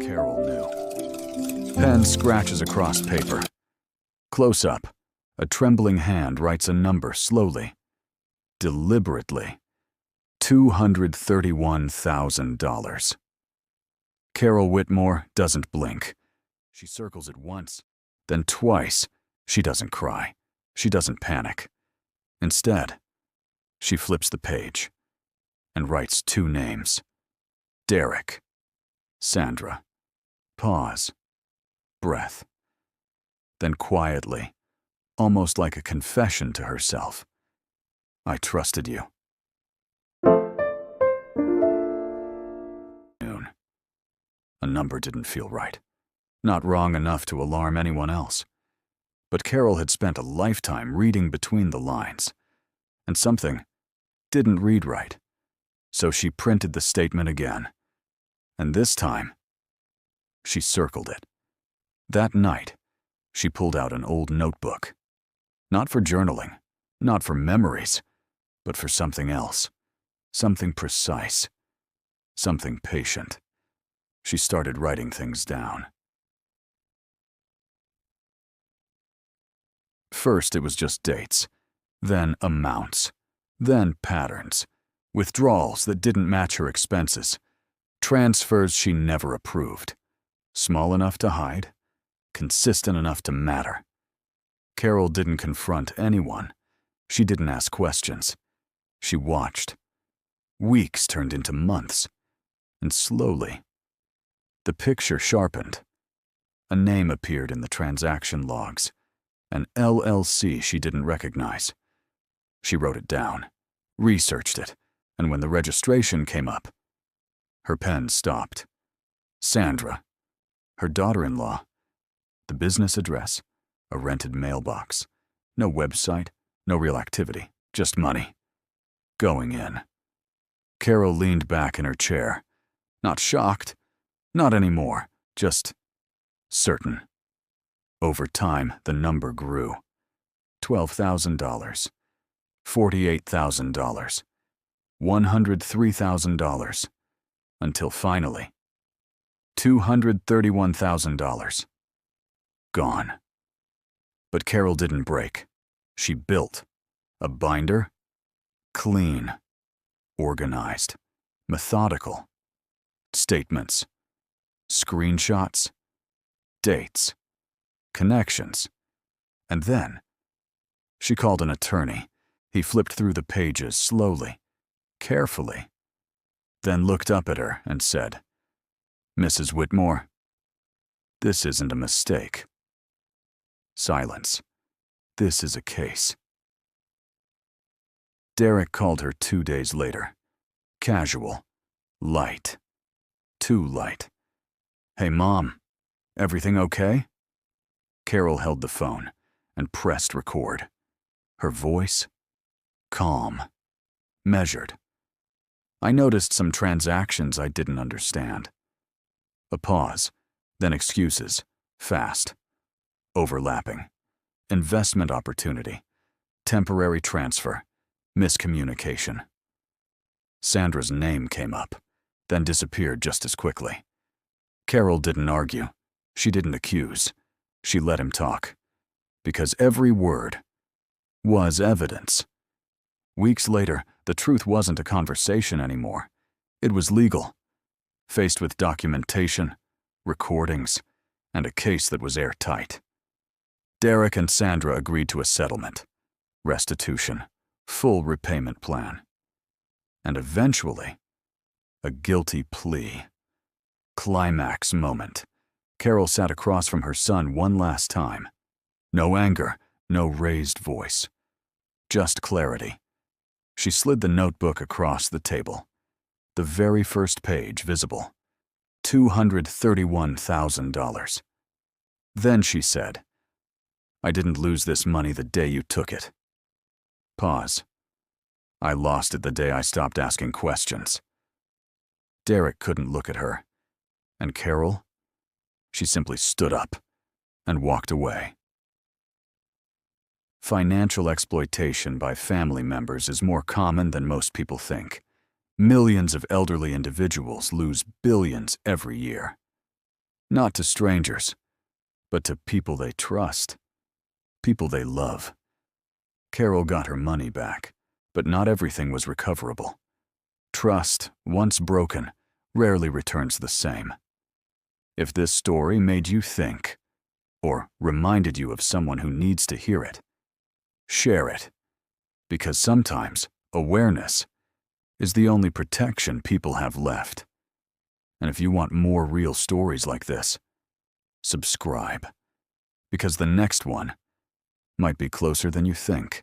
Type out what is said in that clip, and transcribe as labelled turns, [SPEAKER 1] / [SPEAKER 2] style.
[SPEAKER 1] Carol knew. Pen scratches across paper. Close up, a trembling hand writes a number slowly, deliberately. $231,000. Carol Whitmore doesn't blink. She circles it once, then twice. She doesn't cry. She doesn't panic. Instead, she flips the page and writes two names. Derek. Sandra. Pause. Breath. Then quietly, almost like a confession to herself, I trusted you. Noon. A number didn't feel right. Not wrong enough to alarm anyone else. But Carol had spent a lifetime reading between the lines, and something didn't read right. So she printed the statement again. And this time, she circled it. That night, she pulled out an old notebook. Not for journaling, not for memories, but for something else. Something precise. Something patient. She started writing things down. First, it was just dates, then amounts, then patterns, withdrawals that didn't match her expenses, transfers she never approved, small enough to hide, consistent enough to matter. Carol didn't confront anyone. She didn't ask questions. She watched. Weeks turned into months, and slowly, the picture sharpened. A name appeared in the transaction logs. An LLC she didn't recognize. She wrote it down, researched it, and when the registration came up, her pen stopped. Sandra, her daughter-in-law, the business address, a rented mailbox, no website, no real activity, just money. Going in. Carol leaned back in her chair, not shocked, not anymore, just certain. Over time, the number grew. $12,000, $48,000, $103,000, until finally, $231,000. Gone. But Carol didn't break. She built. A binder? Clean. Organized. Methodical. Statements. Screenshots. Dates. Connections. And then, she called an attorney. He flipped through the pages slowly, carefully, then looked up at her and said, "Mrs. Whitmore, this isn't a mistake." Silence. This is a case. Derek called her 2 days later. Casual. Light. Too light. "Hey, Mom, everything okay?" Carol held the phone and pressed record. Her voice, calm, measured. "I noticed some transactions I didn't understand." A pause, then excuses, fast, overlapping. Investment opportunity, temporary transfer, miscommunication. Sandra's name came up, then disappeared just as quickly. Carol didn't argue. She didn't accuse. She let him talk, because every word was evidence. Weeks later, the truth wasn't a conversation anymore. It was legal, faced with documentation, recordings, and a case that was airtight. Derek and Sandra agreed to a settlement, restitution, full repayment plan, and eventually, a guilty plea. Climax moment. Carol sat across from her son one last time. No anger, no raised voice. Just clarity. She slid the notebook across the table. The very first page visible. $231,000. Then she said, "I didn't lose this money the day you took it." Pause. "I lost it the day I stopped asking questions." Derek couldn't look at her. And Carol? She simply stood up and walked away. Financial exploitation by family members is more common than most people think. Millions of elderly individuals lose billions every year. Not to strangers, but to people they trust, people they love. Carol got her money back, but not everything was recoverable. Trust, once broken, rarely returns the same. If this story made you think, or reminded you of someone who needs to hear it, share it, because sometimes awareness is the only protection people have left. And if you want more real stories like this, subscribe, because the next one might be closer than you think.